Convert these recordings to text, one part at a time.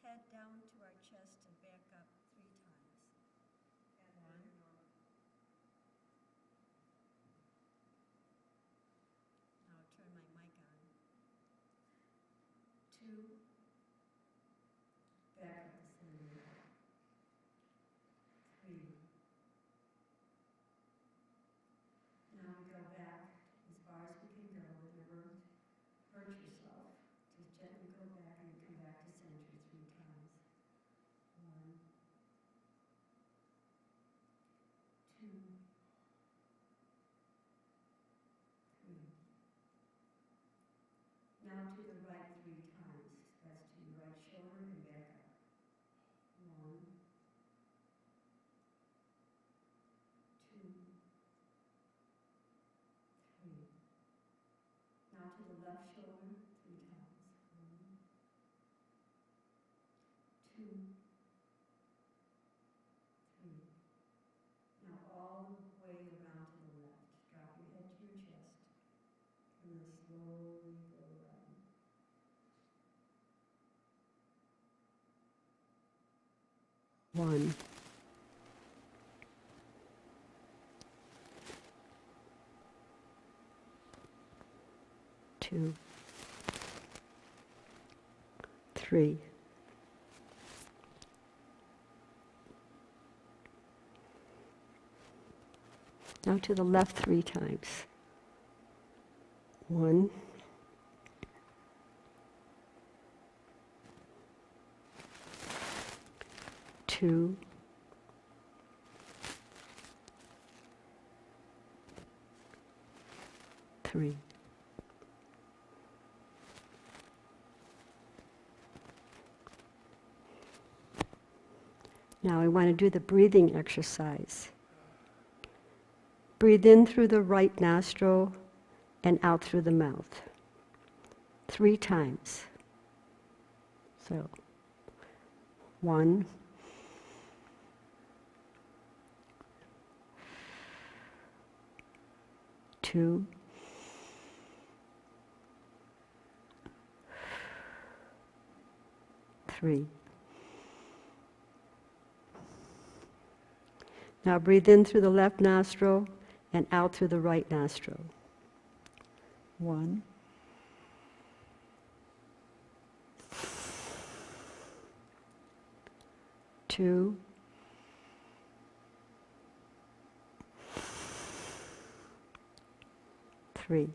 head down to our chest and back up 3 times. 1. Now I'll turn my mic on. 2. Back up the center. 3. Now we go back as far as we can go. Never hurt yourself. Just gently go back and come back to center 3 times. 1, 2, 3. Now to the right 3 times. That's to your right shoulder and back up. 1, 2, 3. Now to the left shoulder 3 times. 1, 2, 3. Now all the way around to the left. Drop your head to your chest. And then slowly go around. 1. 2, 3. Now to the left 3 times. 1, 2, 3. Now I want to do the breathing exercise. Breathe in through the right nostril and out through the mouth. 3 times. So, 1, 2, 3. Now breathe in through the left nostril and out through the right nostril. 1, 2, 3.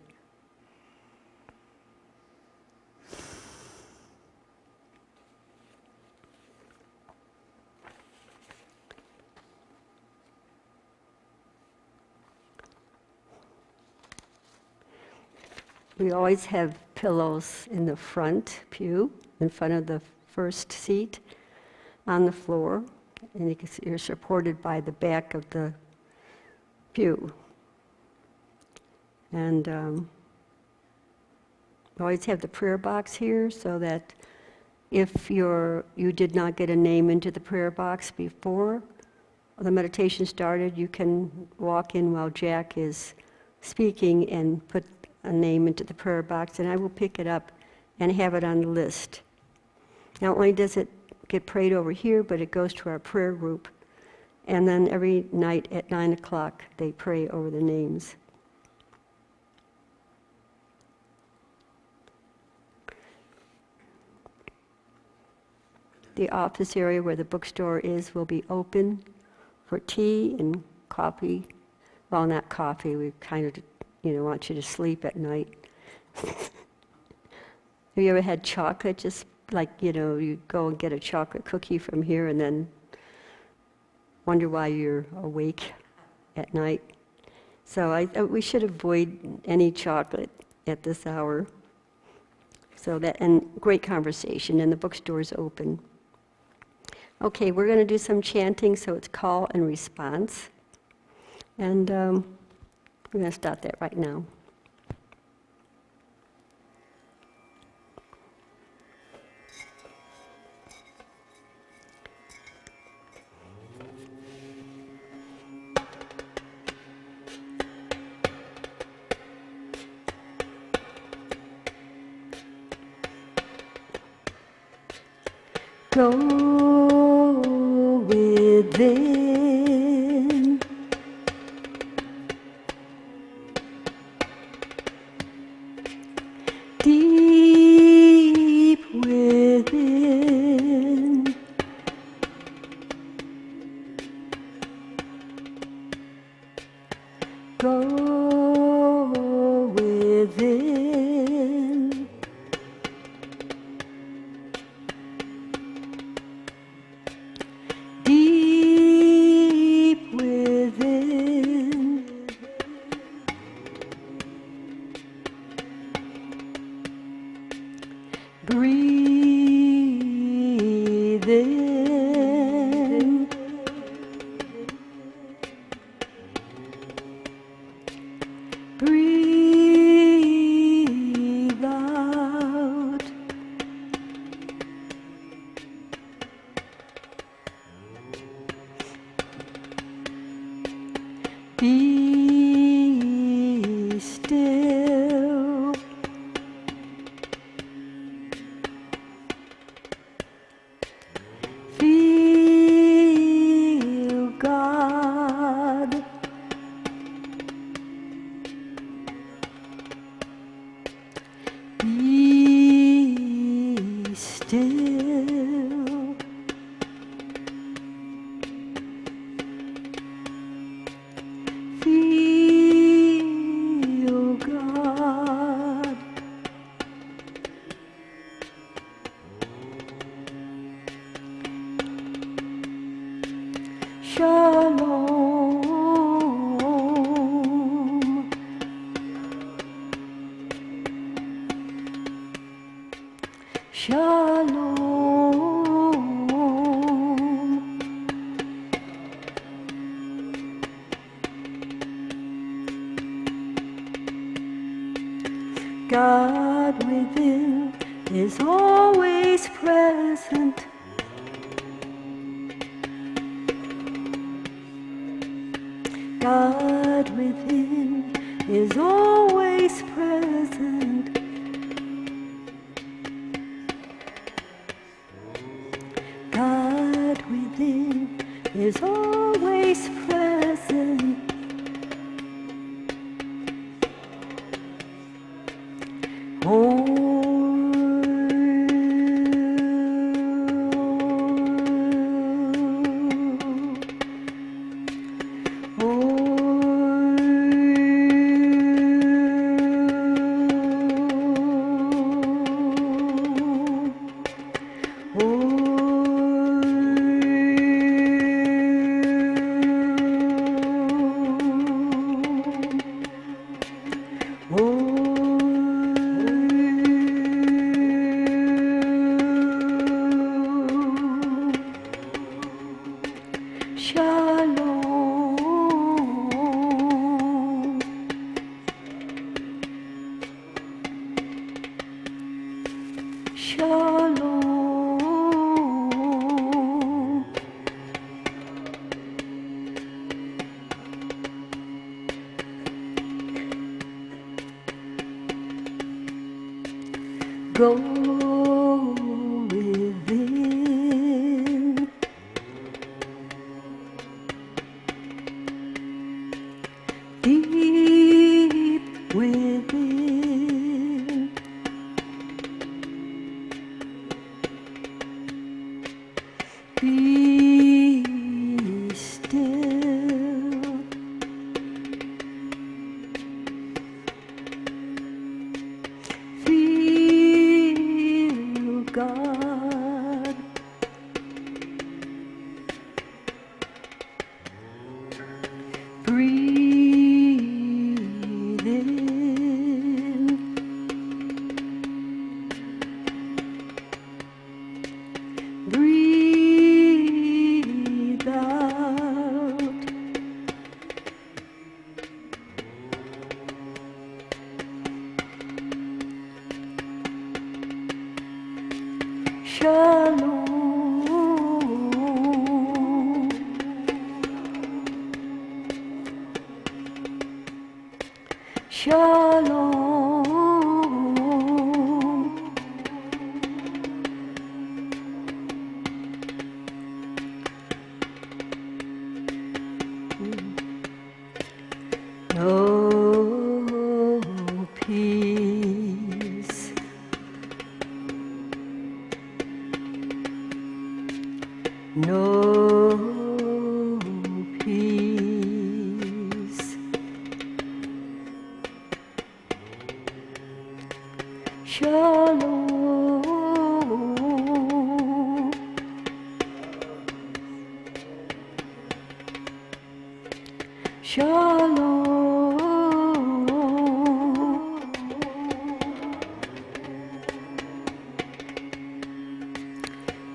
We always have pillows in the front pew, in front of the first seat, on the floor, and you can see you're supported by the back of the pew. And we always have the prayer box here, so that if you did not get a name into the prayer box before the meditation started, you can walk in while Jack is speaking and put a name into the prayer box, and I will pick it up and have it on the list. Not only does it get prayed over here, but it goes to our prayer group. And then every night at 9 o'clock, they pray over the names. The office area where the bookstore is will be open for tea and coffee. Well, not coffee, we kind of want you to sleep at night. Have you ever had chocolate? Just like, you go and get a chocolate cookie from here and then wonder why you're awake at night. So we should avoid any chocolate at this hour. And great conversation, and the bookstore is open. Okay, we're going to do some chanting, so it's call and response. And we're going to start that right now. Go within. Deep within. Go within. Deep within. Breathe in. Breathe out. Be still. Feel God. Be still. Feel God. Shalom. Shalom. God within is always present. God within is always present. God within is always present. Shalom. Shalom. Go within. Deep within. Be still. Feel God. Breathe in. Breathe out. Shalom. Shalom. no peace. Shalom, shalom.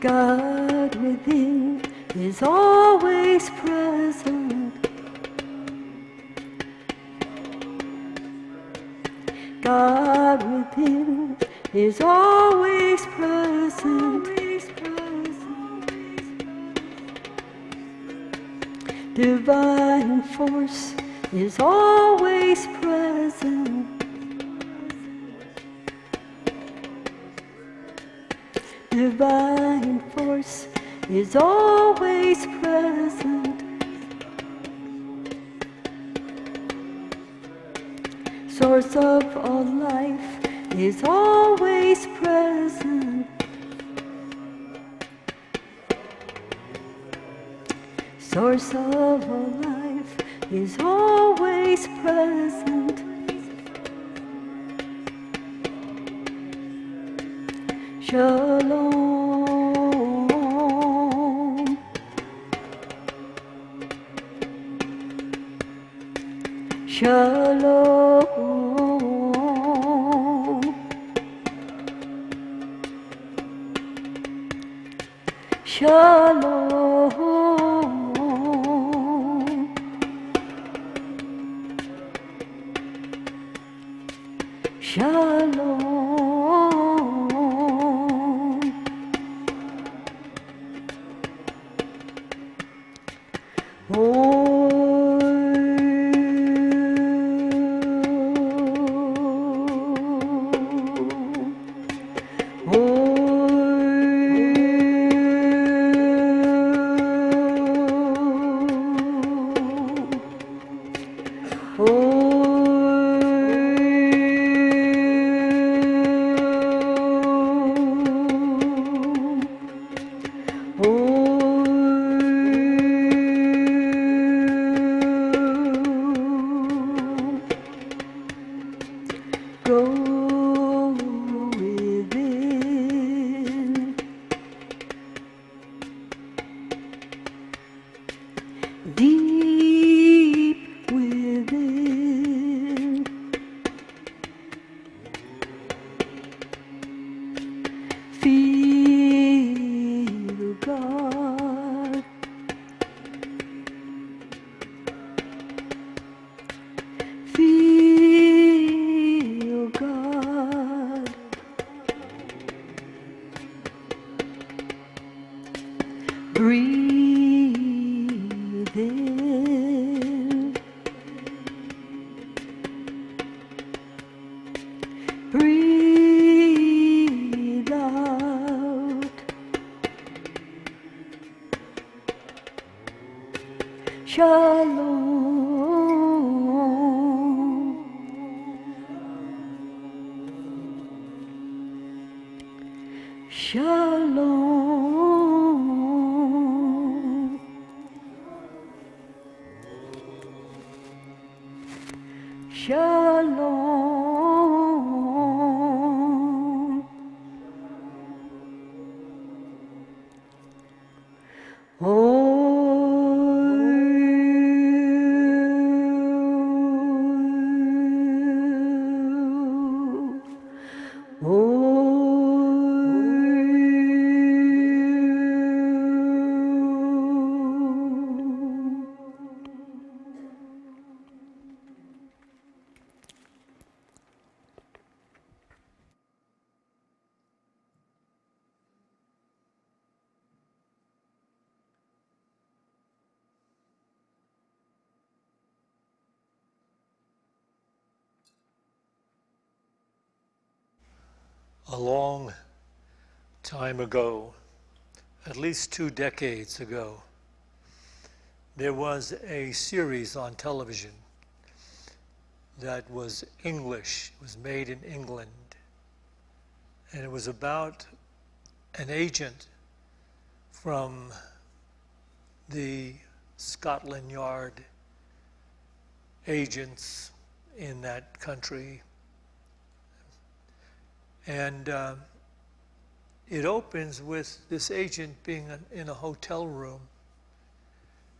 God within is always present. God within is always present. Divine force is always present. Divine force is always present. Source of all life is always present. Source of all life is always present. Shalom, shalom, shalom, shalom. Go within, deep within, feel God, feel God, breathe in, breathe out, shalom, shalom, shalom. A long time ago, at least 2 decades ago, there was a series on television that was English. It was made in England. And it was about an agent from the Scotland Yard agents in that country. And it opens with this agent being in a hotel room,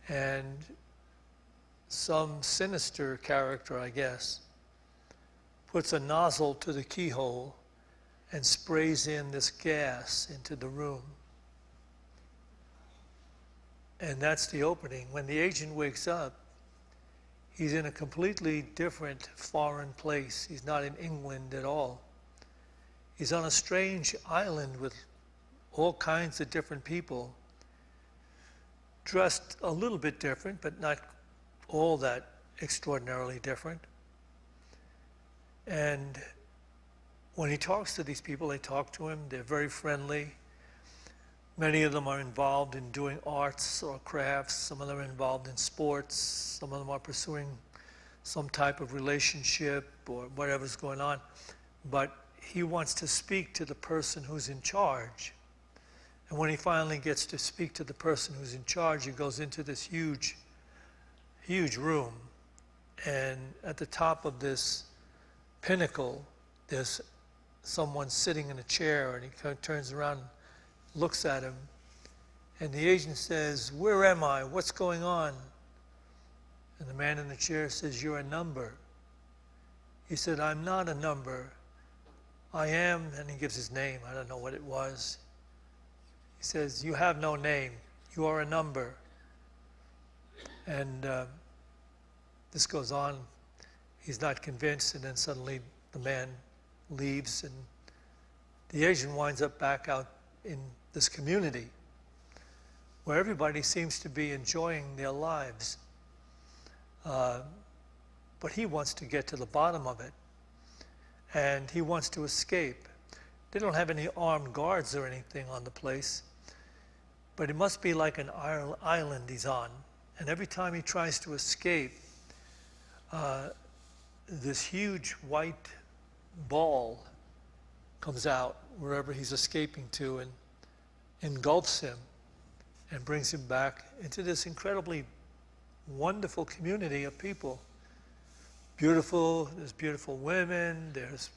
and some sinister character, I guess, puts a nozzle to the keyhole and sprays in this gas into the room. And that's the opening. When the agent wakes up, he's in a completely different foreign place. He's not in England at all. He's on a strange island with all kinds of different people, dressed a little bit different, but not all that extraordinarily different. And when he talks to these people, they talk to him, they're very friendly. Many of them are involved in doing arts or crafts. Some of them are involved in sports. Some of them are pursuing some type of relationship or whatever's going on. But he wants to speak to the person who's in charge. And when he finally gets to speak to the person who's in charge, he goes into this huge, huge room. And at the top of this pinnacle, there's someone sitting in a chair, and he kind of turns around and looks at him. And the agent says, "Where am I? What's going on?" And the man in the chair says, "You're a number." He said, "I'm not a number. I am," and he gives his name. I don't know what it was. He says, "You have no name. You are a number." And this goes on. He's not convinced, and then suddenly the man leaves, and the agent winds up back out in this community where everybody seems to be enjoying their lives. But he wants to get to the bottom of it, and he wants to escape. They don't have any armed guards or anything on the place, but it must be like an island he's on. And every time he tries to escape, this huge white ball comes out wherever he's escaping to and engulfs him and brings him back into this incredibly wonderful community of people. There's beautiful women, there's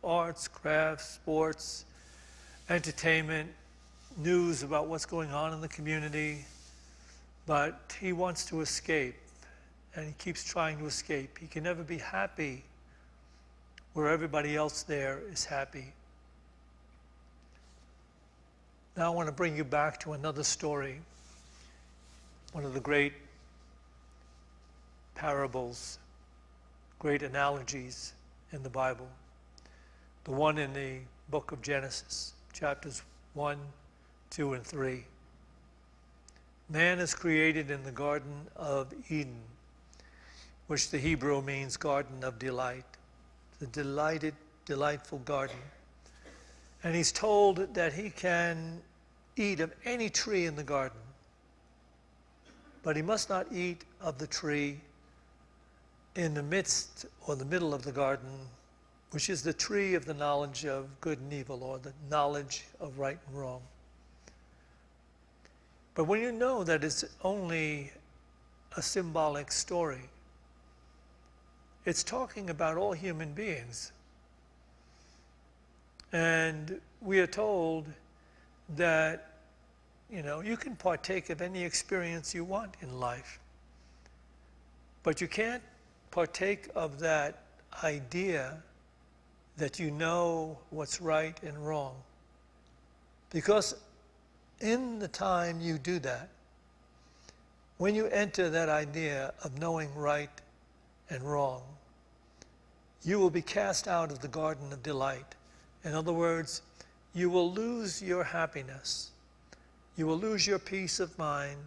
arts, crafts, sports, entertainment, news about what's going on in the community. But he wants to escape, and he keeps trying to escape. He can never be happy where everybody else there is happy. Now I want to bring you back to another story, one of the great parables, great analogies in the Bible, the one in the book of Genesis, chapters 1, 2, and 3. Man is created in the Garden of Eden, which the Hebrew means garden of delight, the delightful garden. And he's told that he can eat of any tree in the garden, but he must not eat of the tree in the midst or the middle of the garden, which is the tree of the knowledge of good and evil, or the knowledge of right and wrong. But when you know that it's only a symbolic story, it's talking about all human beings. And we are told that, you can partake of any experience you want in life, but you can't partake of that idea that you know what's right and wrong. Because in the time you do that, when you enter that idea of knowing right and wrong, you will be cast out of the garden of delight. In other words, you will lose your happiness. You will lose your peace of mind.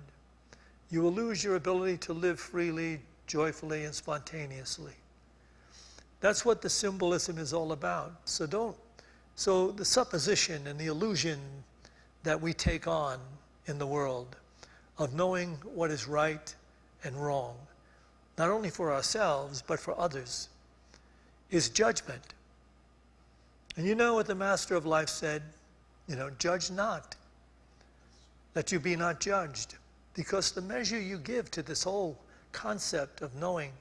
You will lose your ability to live freely, joyfully, and spontaneously. That's what the symbolism is all about. So the supposition and the illusion that we take on in the world of knowing what is right and wrong, not only for ourselves, but for others, is judgment. And you know what the Master of Life said? Judge not, that you be not judged. Because the measure you give to this whole concept of knowing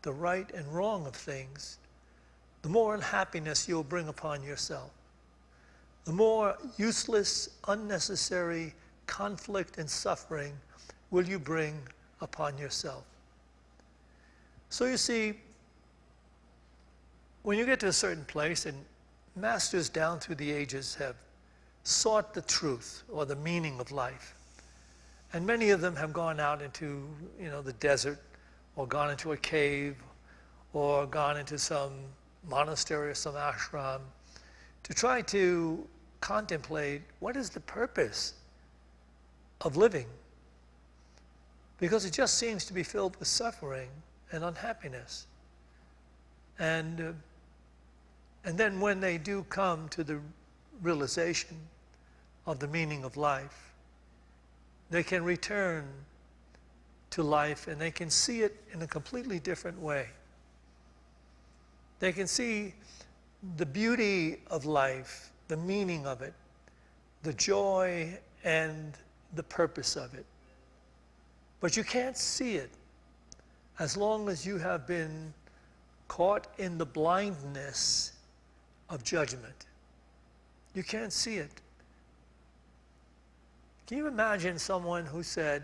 the right and wrong of things, the more unhappiness you'll bring upon yourself. The more useless, unnecessary conflict and suffering will you bring upon yourself. So you see, when you get to a certain place, and masters down through the ages have sought the truth or the meaning of life, and many of them have gone out into, the desert, or gone into a cave, or gone into some monastery or some ashram to try to contemplate what is the purpose of living, because it just seems to be filled with suffering and unhappiness. And then when they do come to the realization of the meaning of life, they can return to life and they can see it in a completely different way. They can see the beauty of life, the meaning of it, the joy and the purpose of it. But you can't see it as long as you have been caught in the blindness of judgment. You can't see it. Can you imagine someone who said,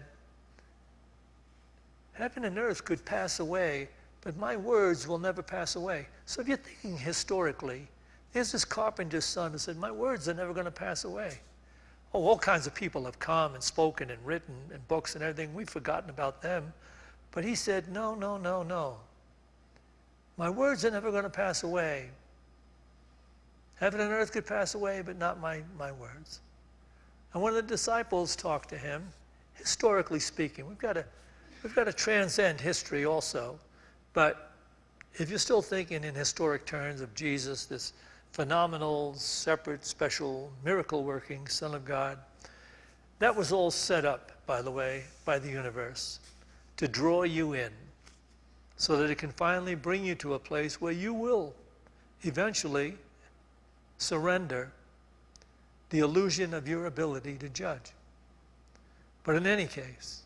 heaven and earth could pass away, but my words will never pass away? So if you're thinking historically, there's this carpenter's son who said, my words are never going to pass away. Oh, all kinds of people have come and spoken and written and books and everything. We've forgotten about them. But he said, no, no, no, no. My words are never going to pass away. Heaven and earth could pass away, but not my words. And when the disciples talked to him, historically speaking, we've got to transcend history also. But if you're still thinking in historic terms of Jesus, this phenomenal, separate, special, miracle-working Son of God, that was all set up, by the way, by the universe to draw you in so that it can finally bring you to a place where you will eventually surrender the illusion of your ability to judge. But in any case,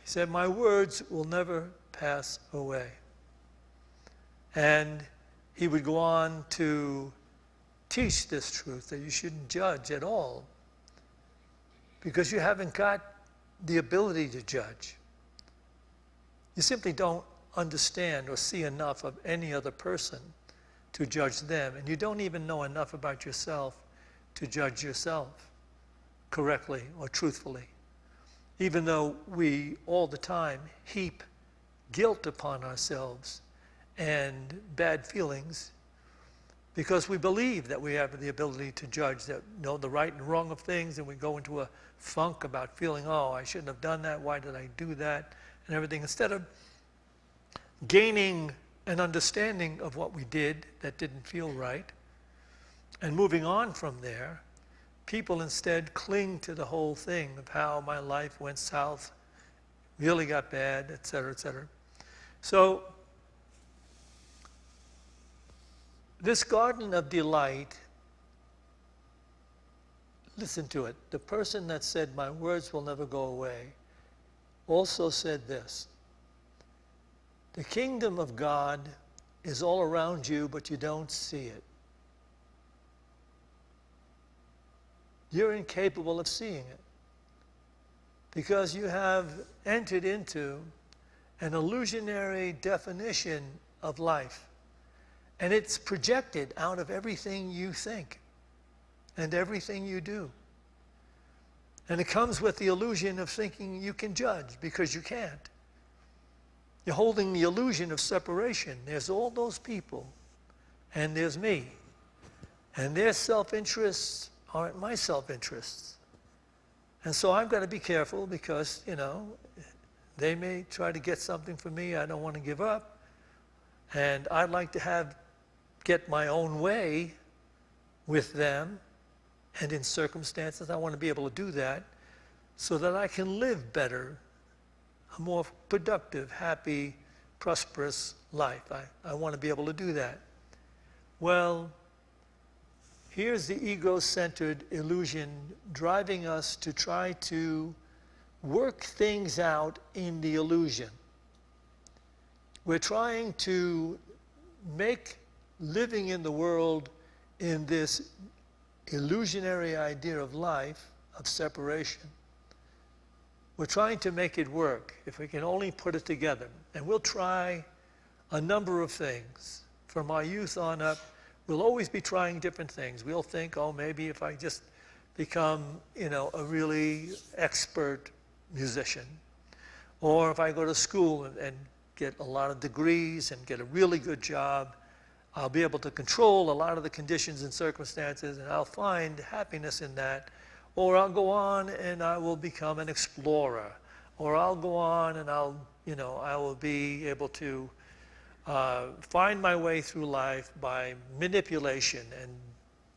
he said, my words will never pass away. And he would go on to teach this truth, that you shouldn't judge at all because you haven't got the ability to judge. You simply don't understand or see enough of any other person to judge them, and you don't even know enough about yourself to judge yourself correctly or truthfully, even though we all the time heap guilt upon ourselves and bad feelings because we believe that we have the ability to judge, that know the right and wrong of things, and we go into a funk about feeling, oh, I shouldn't have done that, why did I do that, and everything, instead of gaining an understanding of what we did that didn't feel right and moving on from there. People instead cling to the whole thing of how my life went south, really got bad, et cetera, et cetera. So this garden of delight, listen to it. The person that said, my words will never go away, also said this: the kingdom of God is all around you, but you don't see it. You're incapable of seeing it because you have entered into an illusionary definition of life. And it's projected out of everything you think and everything you do. And it comes with the illusion of thinking you can judge because you can't. You're holding the illusion of separation. There's all those people, and there's me. And their self-interests aren't my self-interests. And so I've got to be careful because, they may try to get something from me I don't want to give up. And I'd like to get my own way with them. And in circumstances, I want to be able to do that so that I can live better, a more productive, happy, prosperous life. I want to be able to do that. Well, here's the ego-centered illusion driving us to try to work things out in the illusion. We're trying to make living in the world in this illusionary idea of life, of separation. We're trying to make it work if we can only put it together. And we'll try a number of things. From our youth on up, we'll always be trying different things. We'll think, oh, maybe if I just become, a really expert musician, or if I go to school and get a lot of degrees and get a really good job, I'll be able to control a lot of the conditions and circumstances, and I'll find happiness in that. Or I'll go on and I will become an explorer. Or I'll go on and I will be able to find my way through life by manipulation and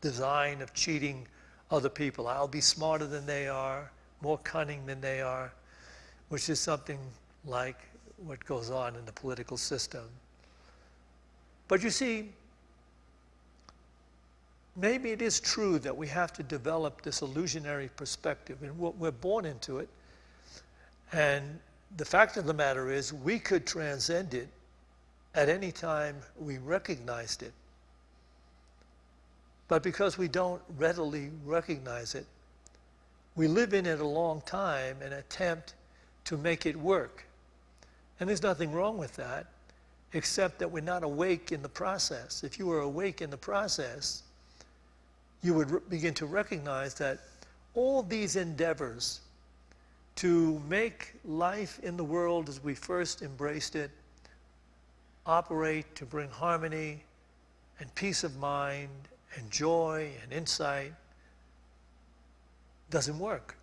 design of cheating other people. I'll be smarter than they are, more cunning than they are, which is something like what goes on in the political system. But you see, maybe it is true that we have to develop this illusionary perspective, and we're born into it. And the fact of the matter is, we could transcend it at any time we recognized it. But because we don't readily recognize it, we live in it a long time and attempt to make it work. And there's nothing wrong with that, except that we're not awake in the process. If you were awake in the process, you would begin to recognize that all these endeavors to make life in the world as we first embraced it operate to bring harmony and peace of mind and joy and insight doesn't work.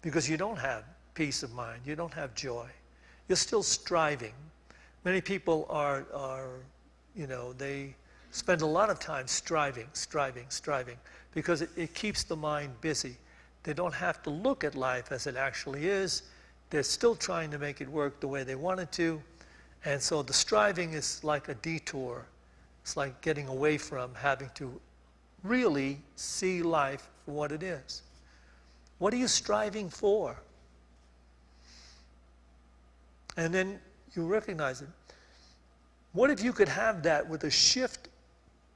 Because you don't have peace of mind, you don't have joy. You're still striving. Many people are they spend a lot of time striving, because it keeps the mind busy. They don't have to look at life as it actually is. They're still trying to make it work the way they want it to. And so the striving is like a detour. It's like getting away from having to really see life for what it is. What are you striving for? And then you recognize it. What if you could have that with a shift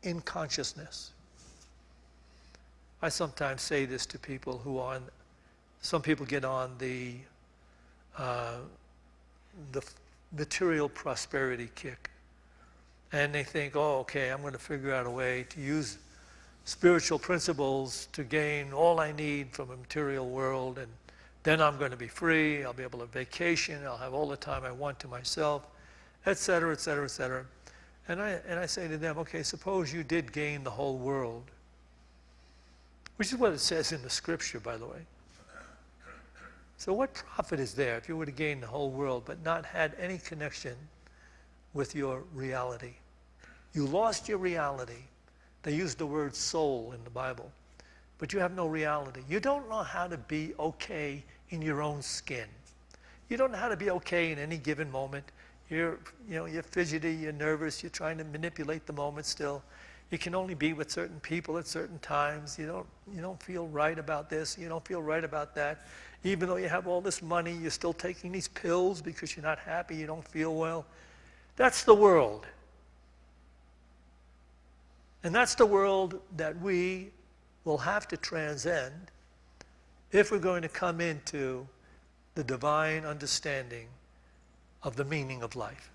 in consciousness? I sometimes say this to people some people get on the material prosperity kick. And they think, oh, okay, I'm going to figure out a way to use spiritual principles to gain all I need from a material world, and then I'm going to be free, I'll be able to vacation, I'll have all the time I want to myself, etc., etc., etc. And I say to them, okay, suppose you did gain the whole world, which is what it says in the scripture, by the way. So what profit is there if you were to gain the whole world but not had any connection with your reality? You lost your reality. They use the word soul in the Bible, but you have no reality. You don't know how to be okay in your own skin. You don't know how to be okay in any given moment. You're fidgety, you're nervous, you're trying to manipulate the moment still. You can only be with certain people at certain times. You don't feel right about this, you don't feel right about that. Even though you have all this money, you're still taking these pills because you're not happy, you don't feel well. That's the world. And that's the world that we will have to transcend if we're going to come into the divine understanding of the meaning of life.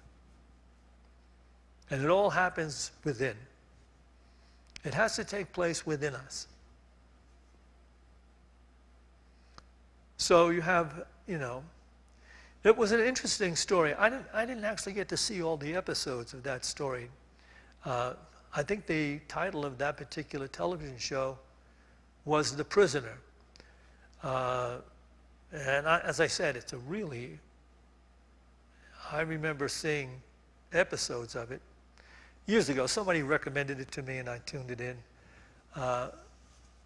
And it all happens within. It has to take place within us. So you have, it was an interesting story. I didn't actually get to see all the episodes of that story. I think the title of that particular television show was The Prisoner. As I said, I remember seeing episodes of it years ago. Somebody recommended it to me and I tuned it in. I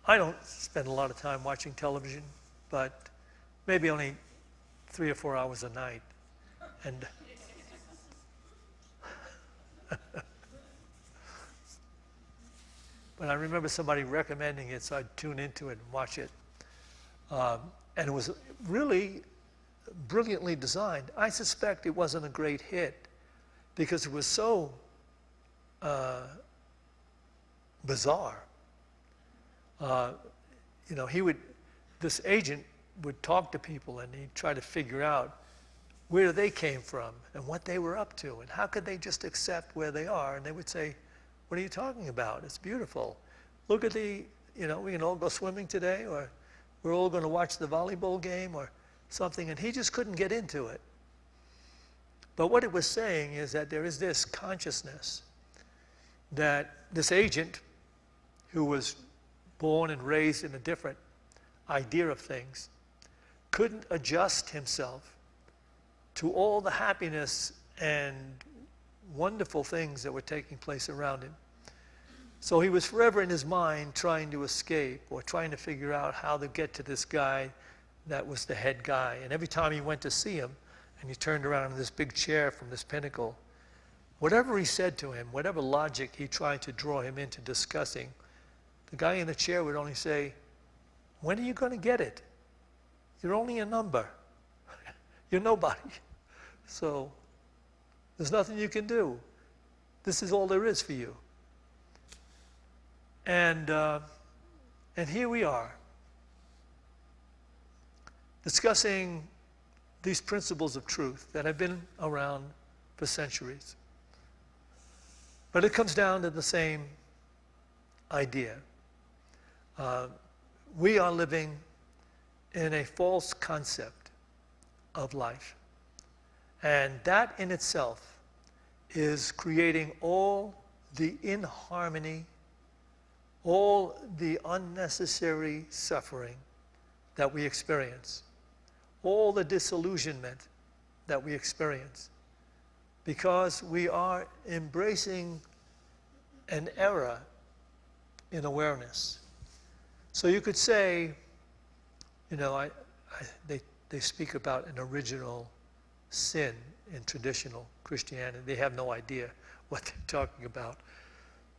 don't spend a lot of time watching television, but maybe only 3 or 4 hours a night. And but I remember somebody recommending it, so I'd tune into it and watch it. and it was really brilliantly designed. I suspect it wasn't a great hit because it was so bizarre. You know, this agent would talk to people and he'd try to figure out where they came from and what they were up to and how could they just accept where they are. And they would say, what are you talking about? It's beautiful. Look at we can all go swimming today, or we're all going to watch the volleyball game or something. And he just couldn't get into it. But what it was saying is that there is this consciousness that this agent who was born and raised in a different idea of things couldn't adjust himself to all the happiness and wonderful things that were taking place around him. So he was forever in his mind trying to escape or trying to figure out how to get to this guy that was the head guy. And every time he went to see him and he turned around in this big chair from this pinnacle, whatever he said to him, whatever logic he tried to draw him into discussing, the guy in the chair would only say, when are you going to get it? You're only a number. You're nobody. So there's nothing you can do. This is all there is for you. And here we are, discussing these principles of truth that have been around for centuries. But it comes down to the same idea. We are living in a false concept of life. And that in itself is creating all the inharmony, all the unnecessary suffering that we experience, all the disillusionment that we experience, because we are embracing an era in awareness. So you could say, they speak about an original sin in traditional Christianity. They have no idea what they're talking about.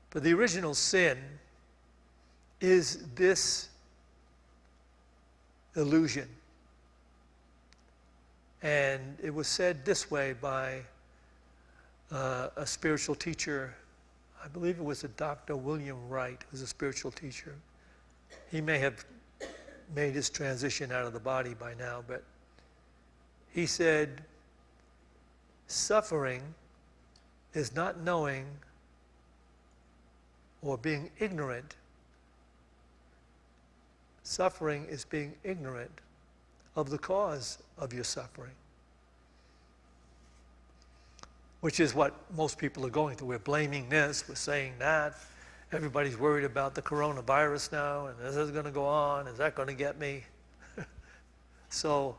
But the original sin is this illusion. And it was said this way by a spiritual teacher. I believe it was a Dr. William Wright, who was a spiritual teacher. He may have made his transition out of the body by now, but he said, suffering is not knowing or being ignorant. Suffering is being ignorant of the cause of your suffering, which is what most people are going through. We're blaming this, we're saying that. Everybody's worried about the coronavirus now, and this is going to go on, is that going to get me? So,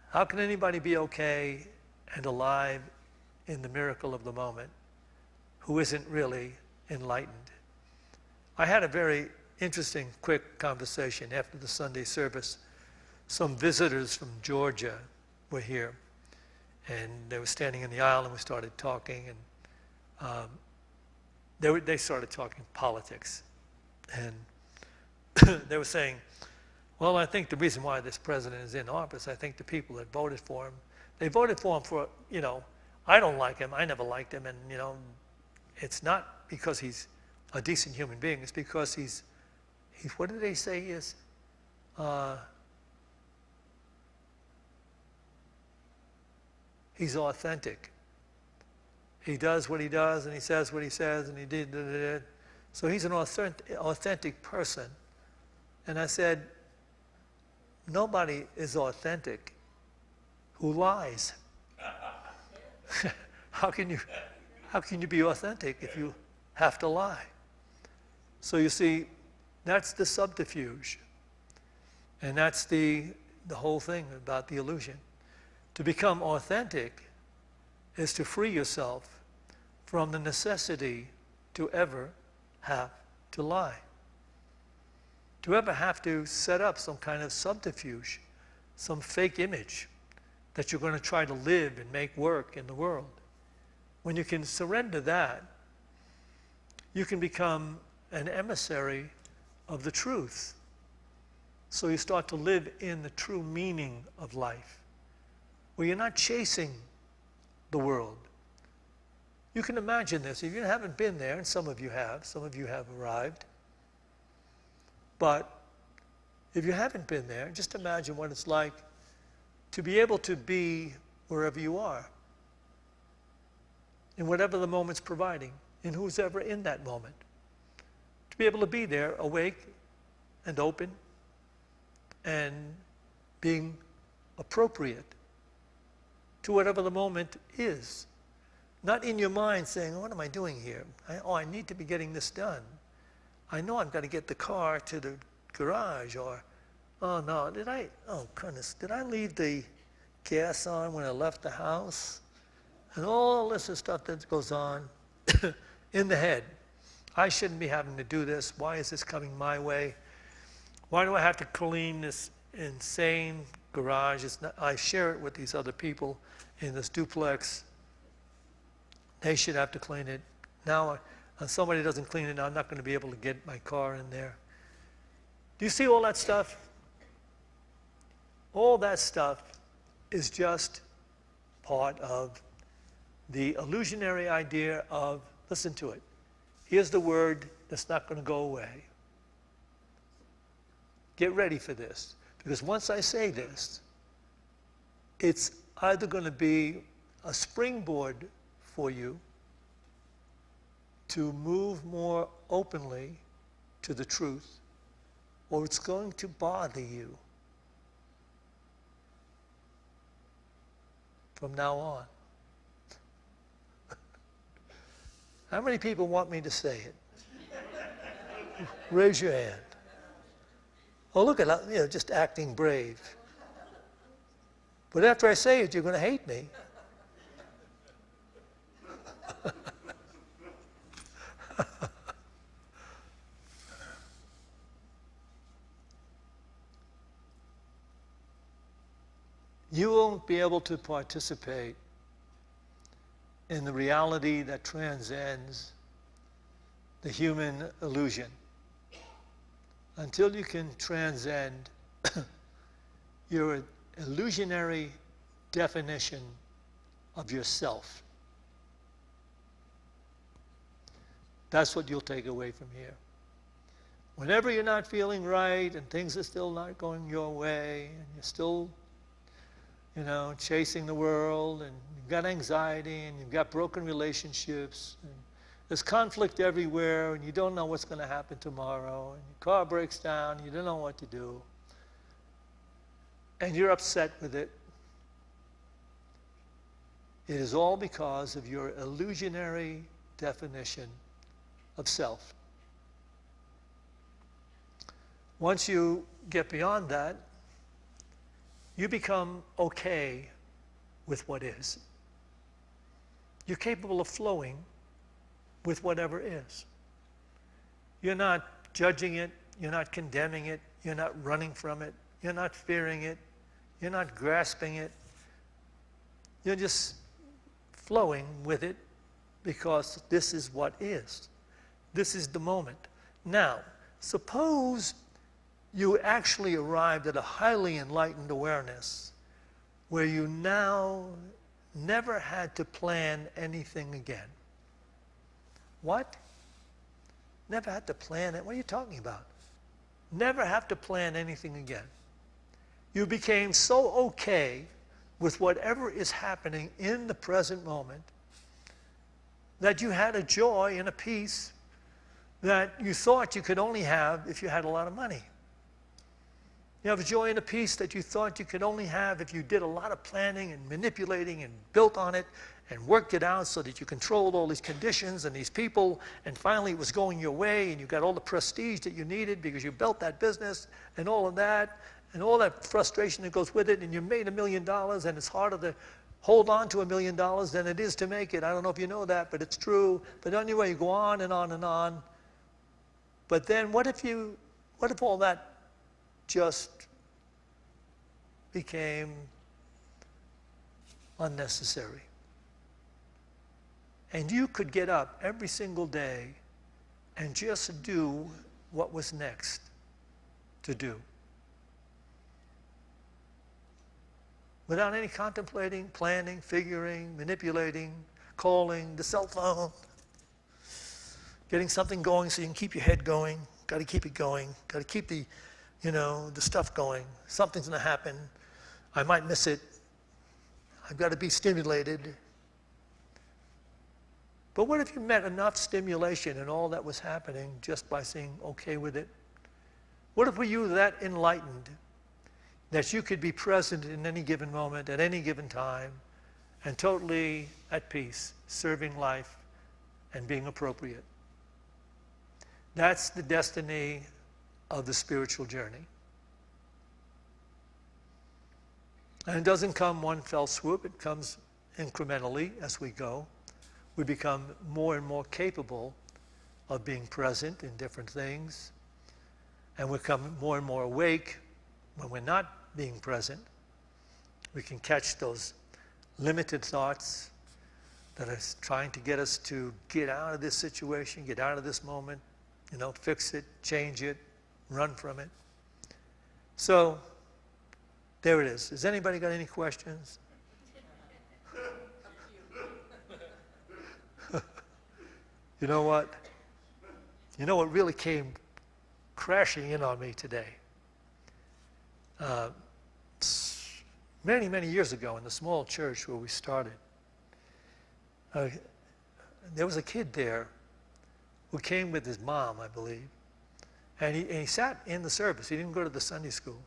how can anybody be okay and alive in the miracle of the moment who isn't really enlightened? I had a very interesting, quick conversation after the Sunday service. Some visitors from Georgia were here, and they were standing in the aisle, and we started talking, and they started talking politics. And they were saying, well, I think the reason why this president is in office, I think the people that voted for him, they voted for him for, I don't like him, I never liked him, and, it's not because he's a decent human being, it's because he's what did they say he is? He's authentic. He does what he does, and he says what he says, and he did. So he's an authentic person. And I said, nobody is authentic who lies. How can you be authentic if you have to lie? So you see, that's the subterfuge. And that's the whole thing about the illusion. To become authentic is to free yourself from the necessity to ever have to lie. To ever have to set up some kind of subterfuge, some fake image that you're going to try to live and make work in the world. When you can surrender that, you can become an emissary of the truth. So you start to live in the true meaning of life, where you're not chasing the world. You can imagine this. If you haven't been there, and some of you have arrived. But if you haven't been there, just imagine what it's like to be able to be wherever you are, in whatever the moment's providing, in who's ever in that moment. To be able to be there, awake and open and being appropriate to whatever the moment is. Not in your mind saying, what am I doing here? I need to be getting this done. I know I've got to get the car to the garage, or, oh no, goodness, did I leave the gas on when I left the house? And all this is stuff that goes on in the head. I shouldn't be having to do this. Why is this coming my way? Why do I have to clean this insane garage? I share it with these other people in this duplex. They should have to clean it. Now, if somebody doesn't clean it, I'm not going to be able to get my car in there. Do you see all that stuff? All that stuff is just part of the illusionary idea of, listen to it, here's the word that's not going to go away. Get ready for this. Because once I say this, it's either going to be a springboard for you to move more openly to the truth, or it's going to bother you from now on. How many people want me to say it? Raise your hand. Oh, look at that, just acting brave. But after I say it, you're going to hate me. You won't be able to participate in the reality that transcends the human illusion until you can transcend your illusionary definition of yourself. That's what you'll take away from here. Whenever you're not feeling right and things are still not going your way and you're still chasing the world, and you've got anxiety, and you've got broken relationships, and there's conflict everywhere, and you don't know what's going to happen tomorrow, and your car breaks down, and you don't know what to do, and you're upset with it. It is all because of your illusionary definition of self. Once you get beyond that, you become okay with what is. You're capable of flowing with whatever is. You're not judging it, you're not condemning it, you're not running from it, you're not fearing it, you're not grasping it. You're just flowing with it because this is what is. This is the moment. Now, suppose you actually arrived at a highly enlightened awareness where you now never had to plan anything again. What? Never had to plan it? What are you talking about? Never have to plan anything again. You became so okay with whatever is happening in the present moment that you had a joy and a peace that you thought you could only have if you had a lot of money. You have a joy and a peace that you thought you could only have if you did a lot of planning and manipulating and built on it and worked it out so that you controlled all these conditions and these people, and finally it was going your way and you got all the prestige that you needed because you built that business and all of that and all that frustration that goes with it, and you made $1 million, and it's harder to hold on to $1 million than it is to make it. I don't know if you know that, but it's true. But anyway, you go on and on and on. But then what if all that just became unnecessary? And you could get up every single day and just do what was next to do. without any contemplating, planning, figuring, manipulating, calling, the cell phone, getting something going so you can keep your head going. Got to keep it going. Got to keep the stuff going. Something's going to happen. I might miss it. I've got to be stimulated. But what if you met enough stimulation in all that was happening just by saying okay with it? What if you were that enlightened that you could be present in any given moment, at any given time, and totally at peace, serving life and being appropriate? That's the destiny of the spiritual journey. And it doesn't come one fell swoop. It comes incrementally as we go. We become more and more capable of being present in different things. And we become more and more awake when we're not being present. We can catch those limited thoughts that are trying to get us to get out of this situation, get out of this moment, fix it, change it, run from it. So, there it is. Has anybody got any questions? You know what? You know what really came crashing in on me today? Many, many years ago in the small church where we started, there was a kid there who came with his mom, I believe, and he sat in the service. He didn't go to the Sunday school.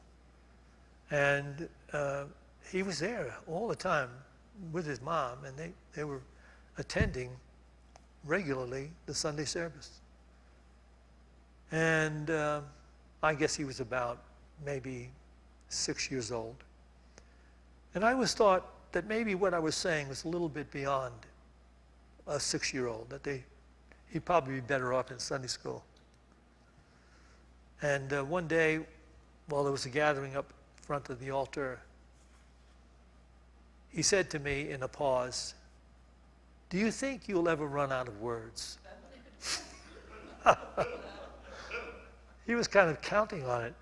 And he was there all the time with his mom, and they were attending regularly the Sunday service. And I guess he was about maybe 6 years old. And I always thought that maybe what I was saying was a little bit beyond a 6-year-old, that he'd probably be better off in Sunday school. And one day, while there was a gathering up front of the altar, he said to me in a pause, "Do you think you'll ever run out of words?" He was kind of counting on it.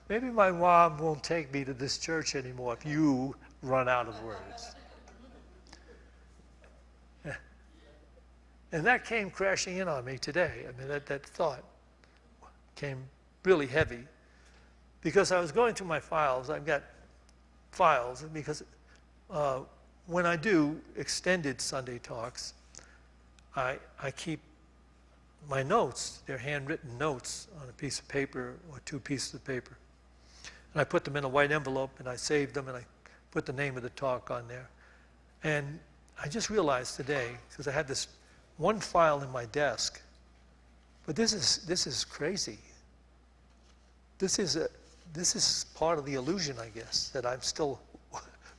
Maybe my mom won't take me to this church anymore if you run out of words. And that came crashing in on me today. I mean, that thought came really heavy because I was going through my files. I've got files because when I do extended Sunday talks, I keep my notes. They're handwritten notes on a piece of paper or 2 pieces of paper. And I put them in a white envelope and I saved them and I put the name of the talk on there. And I just realized today, because I had this one file in my desk, but this is crazy. This is part of the illusion, I guess, that I'm still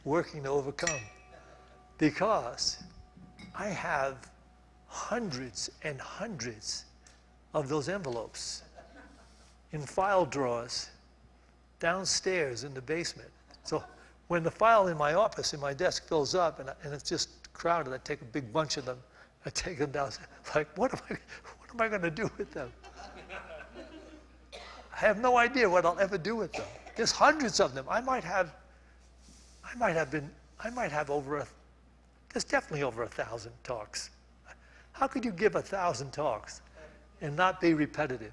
working to overcome. Because I have hundreds and hundreds of those envelopes in file drawers downstairs in the basement. So when the file in my office, in my desk fills up and it's just crowded, I take a big bunch of them, I take them downstairs. Like, what am I going to do with them? I have no idea what I'll ever do with them. There's hundreds of them. There's definitely over 1,000 talks. How could you give 1,000 talks and not be repetitive?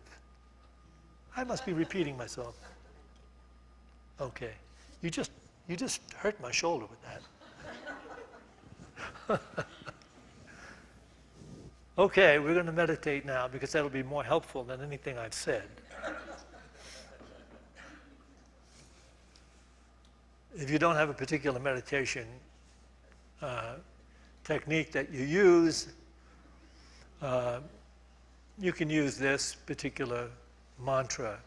I must be repeating myself. Okay, you just hurt my shoulder with that. Okay, we're going to meditate now because that'll be more helpful than anything I've said. If you don't have a particular meditation technique that you use, you can use this particular mantra.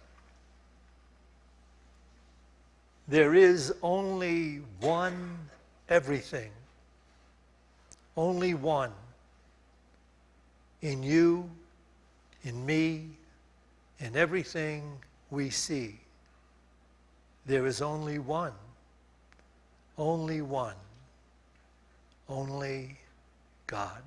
There is only one everything, only one in you, in me, in everything we see. There is only one, only God.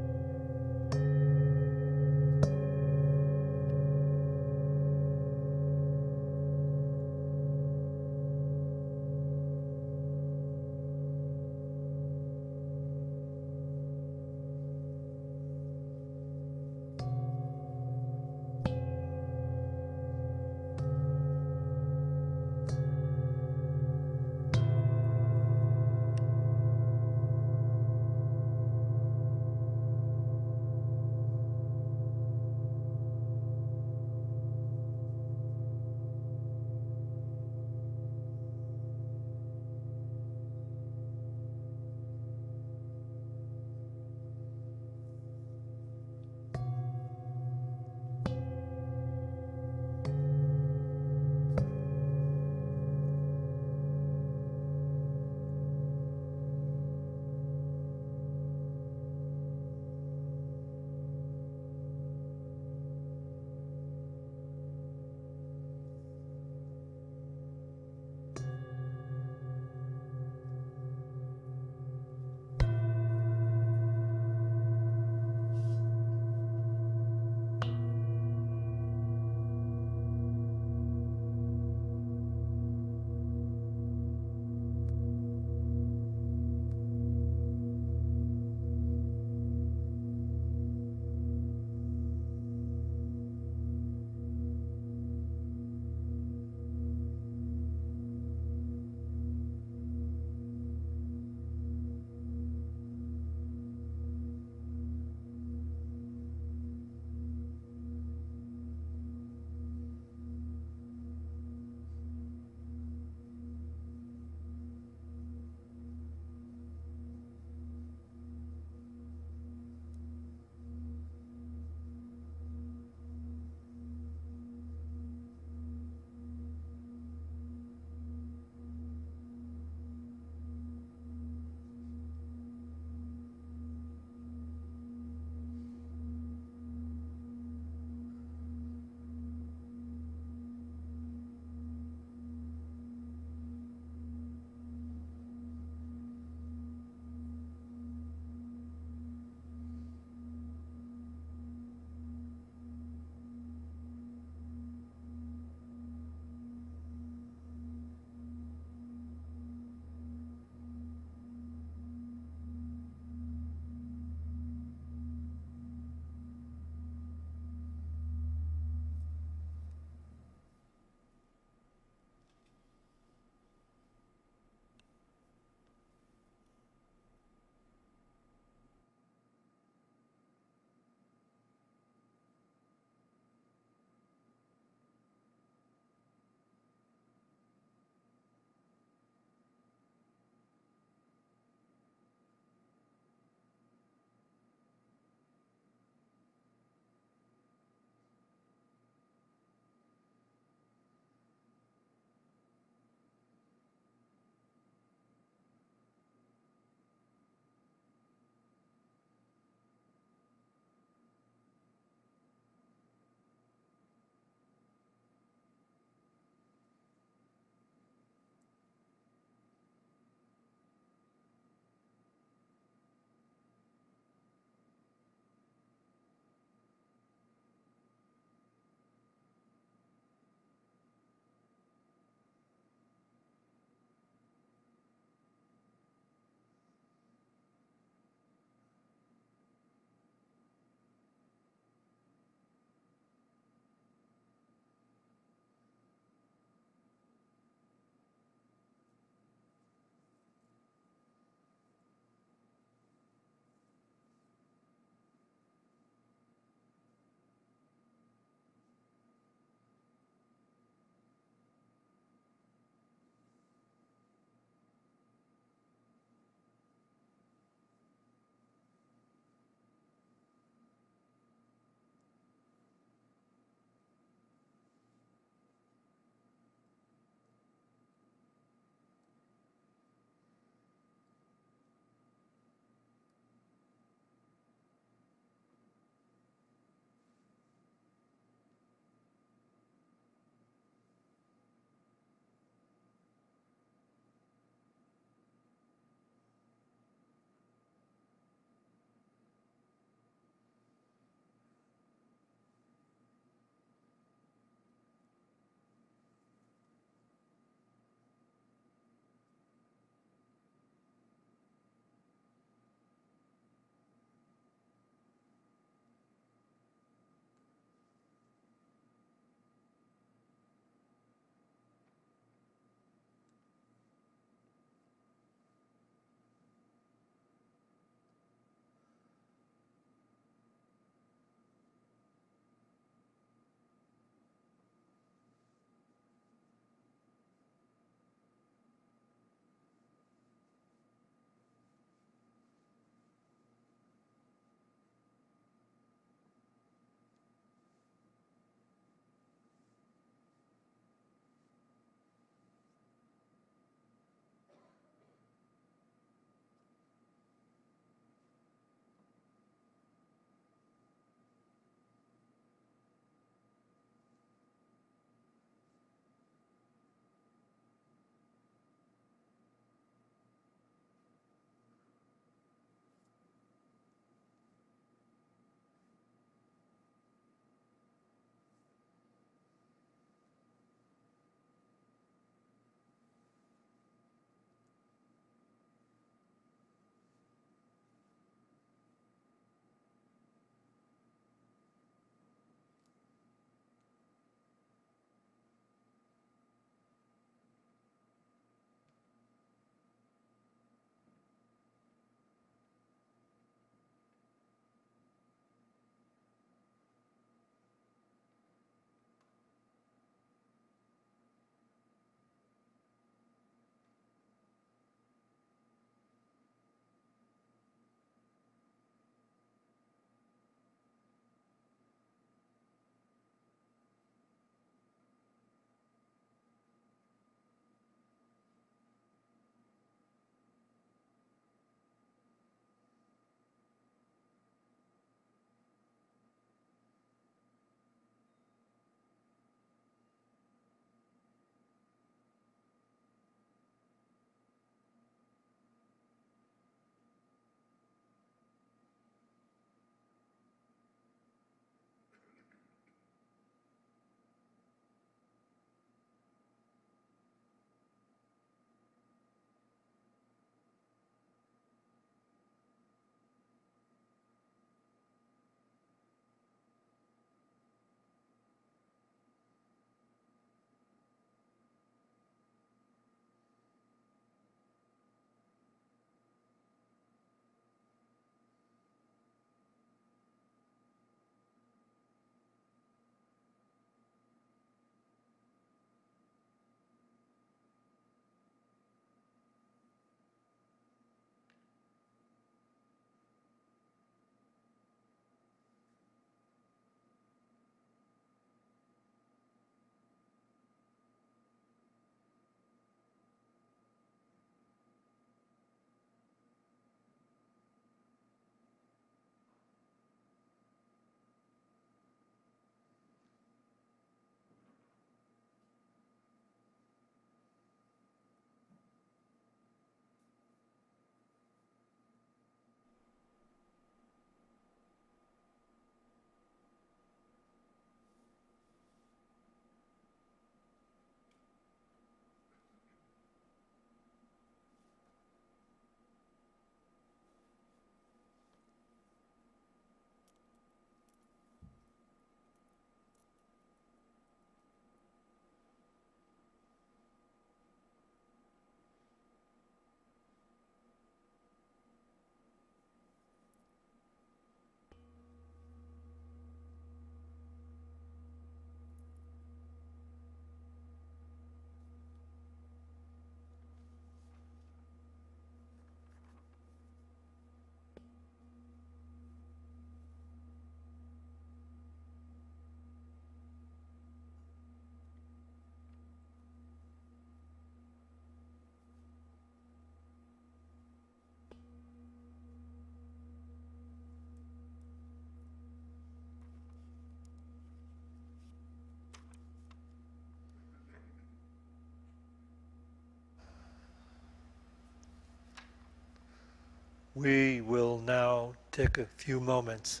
we will now take a few moments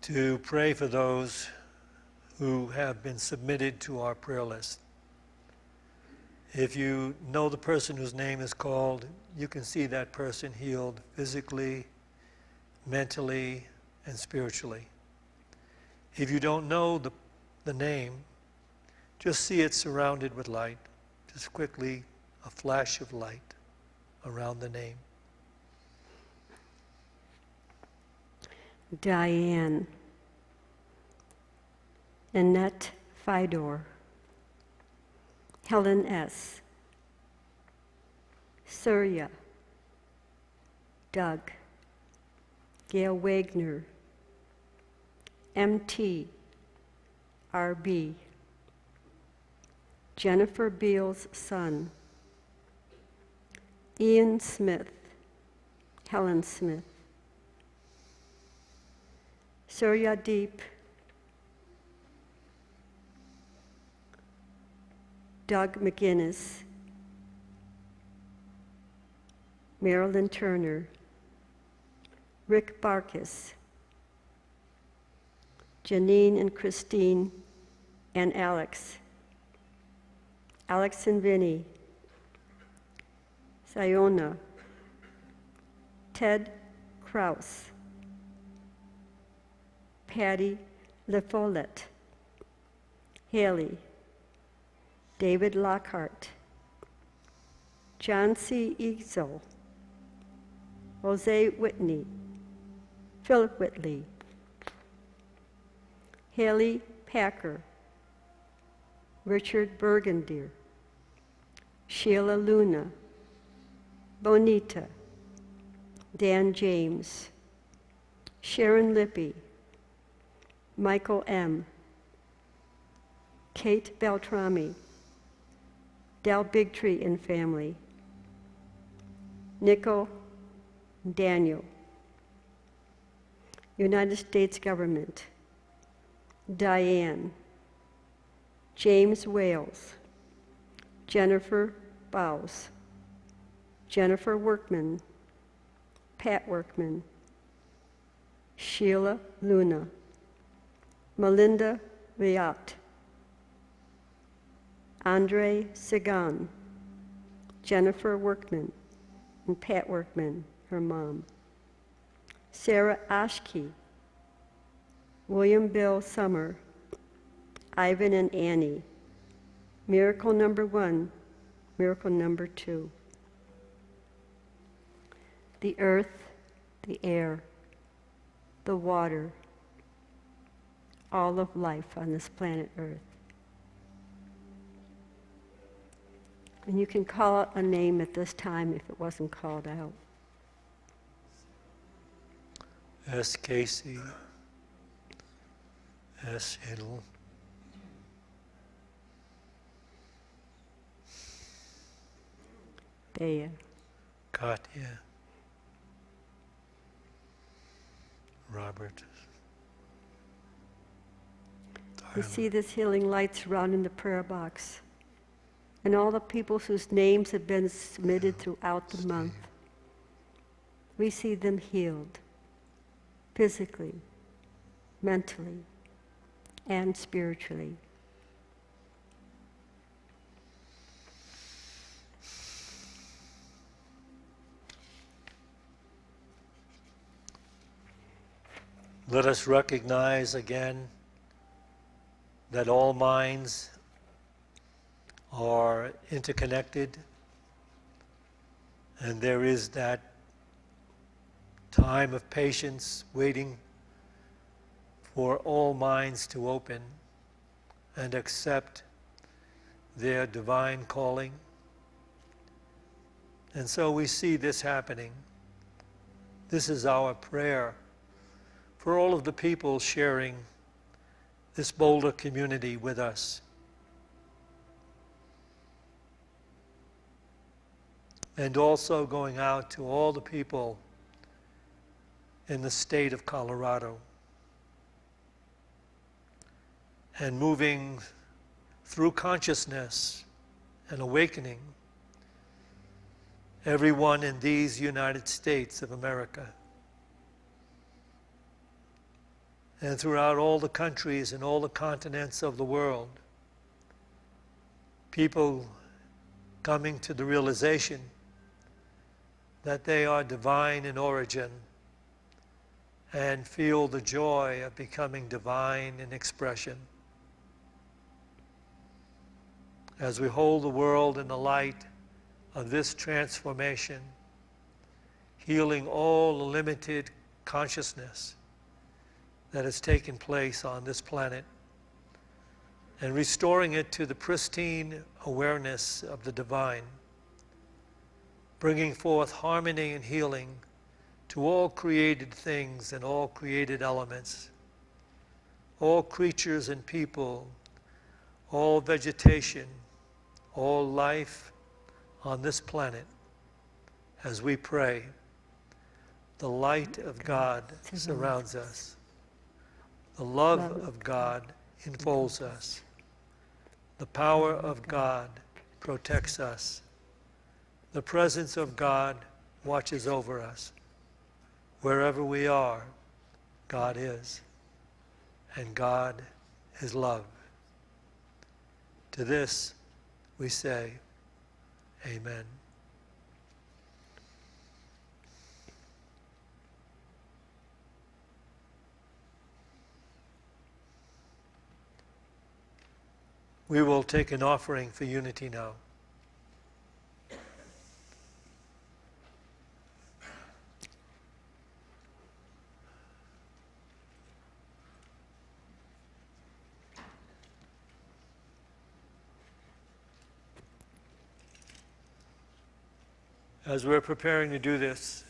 to pray for those who have been submitted to our prayer list. If you know the person whose name is called, you can see that person healed physically, mentally, and spiritually. If you don't know the name, just see it surrounded with light. Just quickly, a flash of light around the name. Diane, Annette Fidor, Helen S., Surya, Doug, Gail Wagner, MT, RB, Jennifer Beale's son, Ian Smith, Helen Smith, Surya Deep, Doug McGinnis, Marilyn Turner, Rick Barkis, Janine and Christine and Alex, Alex and Vinny, Sayona, Ted Kraus, Patty LeFollette, Haley, David Lockhart, John C. Ezel, Jose Whitney, Philip Whitley, Haley Packer, Richard Burgundy, Sheila Luna, Bonita, Dan James, Sharon Lippy, Michael M., Kate Beltrami, Del Bigtree and family, Nico, Daniel, United States government, Diane, James Wales, Jennifer Bowes, Jennifer Workman, Pat Workman, Sheila Luna, Melinda Riot, Andre Sagan, Jennifer Workman, and Pat Workman, her mom, Sarah Ashke, William Bill Summer, Ivan and Annie, miracle number 1, miracle number 2. The earth, the air, the water, all of life on this planet Earth. And you can call it a name at this time if it wasn't called out. S. Casey, S. Hiddle, Bea, Katya, Robert, you see this healing light surrounding the prayer box. And all the people whose names have been submitted throughout the month. We see them healed, physically, mentally, and spiritually. Let us recognize again that all minds are interconnected, and there is that time of patience waiting for all minds to open and accept their divine calling. And so we see this happening. This is our prayer for all of the people sharing this Boulder community with us. And also going out to all the people in the state of Colorado and moving through consciousness and awakening everyone in these United States of America, and throughout all the countries and all the continents of the world, people coming to the realization that they are divine in origin and feel the joy of becoming divine in expression. As we hold the world in the light of this transformation, healing all the limited consciousness that has taken place on this planet, and restoring it to the pristine awareness of the divine, bringing forth harmony and healing to all created things and all created elements, all creatures and people, all vegetation, all life on this planet. As we pray, the light of God surrounds us. The love of God enfolds us. The power of God protects us. The presence of God watches over us. Wherever we are, God is. And God is love. To this we say, Amen. We will take an offering for unity now. As we're preparing to do this,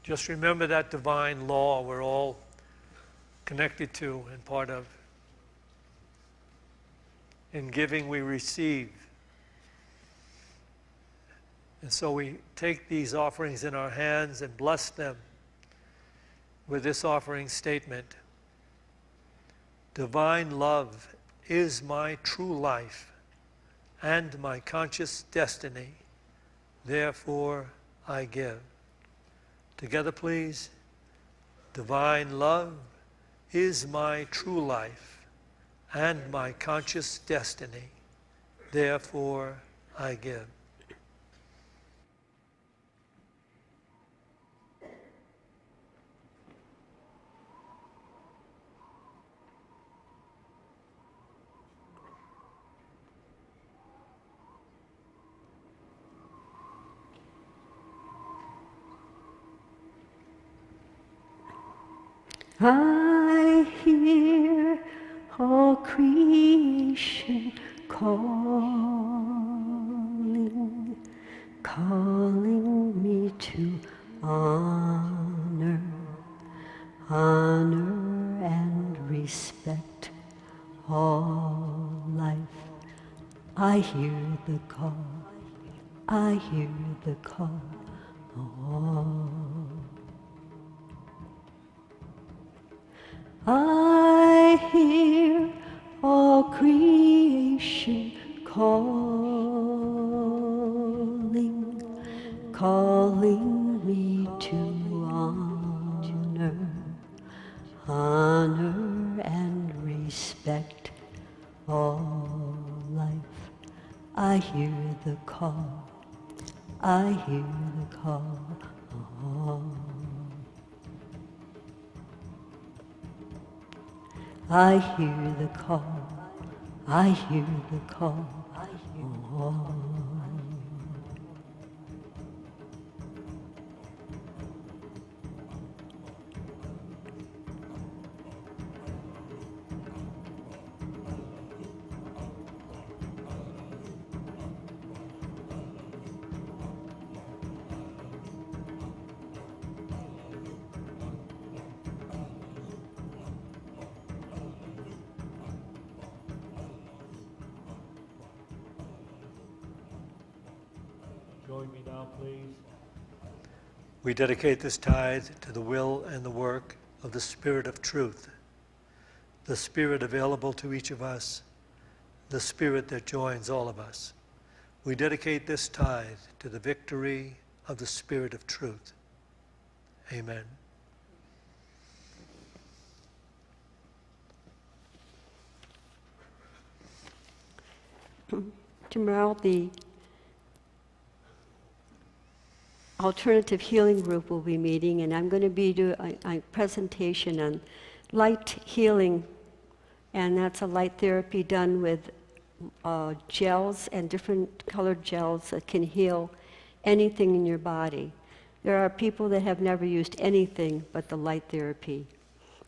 just remember that divine law we're all connected to and part of. In giving, we receive. And so we take these offerings in our hands and bless them with this offering statement. Divine love is my true life and my conscious destiny. Therefore, I give. Together, please. Divine love is my true life and my conscious destiny. Therefore, I give. I hear all creation calling, calling me to honor, honor and respect all life. I hear the call, I hear the call. Oh. I hear all creation calling, calling me to honor, honor and respect all life. I hear the call, I hear the call. Oh. I hear the call, I hear the call. Oh. Join me now, please. We dedicate this tithe to the will and the work of the Spirit of Truth, the Spirit available to each of us, the Spirit that joins all of us. We dedicate this tithe to the victory of the Spirit of truth. Amen. Tomorrow, the alternative healing group will be meeting, and I'm going to be doing a presentation on light healing, and that's a light therapy done with gels and different colored gels that can heal anything in your body. There are people that have never used anything but the light therapy.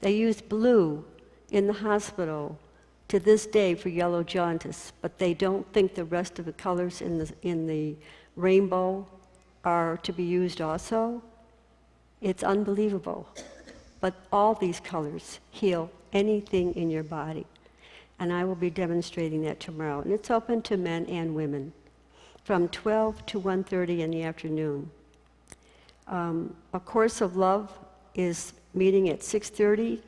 They use blue in the hospital to this day for yellow jaundice, but they don't think the rest of the colors in the rainbow are to be used also. It's unbelievable. But all these colors heal anything in your body. And I will be demonstrating that tomorrow. And it's open to men and women from 12 to 1:30 in the afternoon. A Course of Love is meeting at 6:30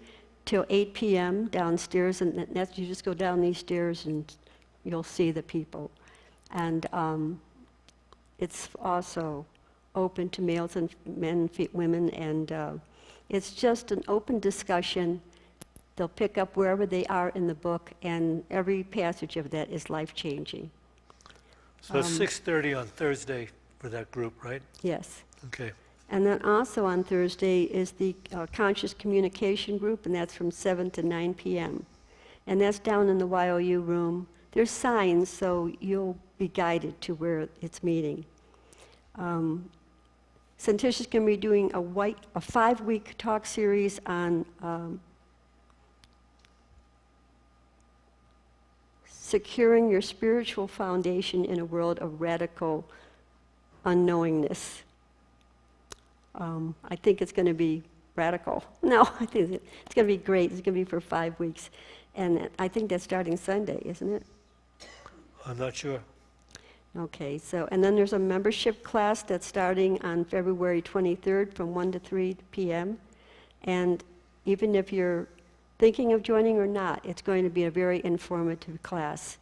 till 8 p.m. downstairs, and you just go down these stairs and you'll see the people. And it's also open to males and men, women, and it's just an open discussion. They'll pick up wherever they are in the book, and every passage of that is life-changing. So it's 6:30 on Thursday for that group, right? Yes. Okay. And then also on Thursday is the Conscious Communication Group, and that's from 7 to 9 p.m. And that's down in the YOU room. There's signs, so you'll be guided to where it's meeting. Santisha's going to be doing a 5-week talk series on securing your spiritual foundation in a world of radical unknowingness. I think it's going to be radical. No, I think it's going to be great. It's going to be for 5 weeks. And I think that's starting Sunday, isn't it? I'm not sure. Okay, so, and then there's a membership class that's starting on February 23rd from 1 to 3 p.m. And even if you're thinking of joining or not, it's going to be a very informative class.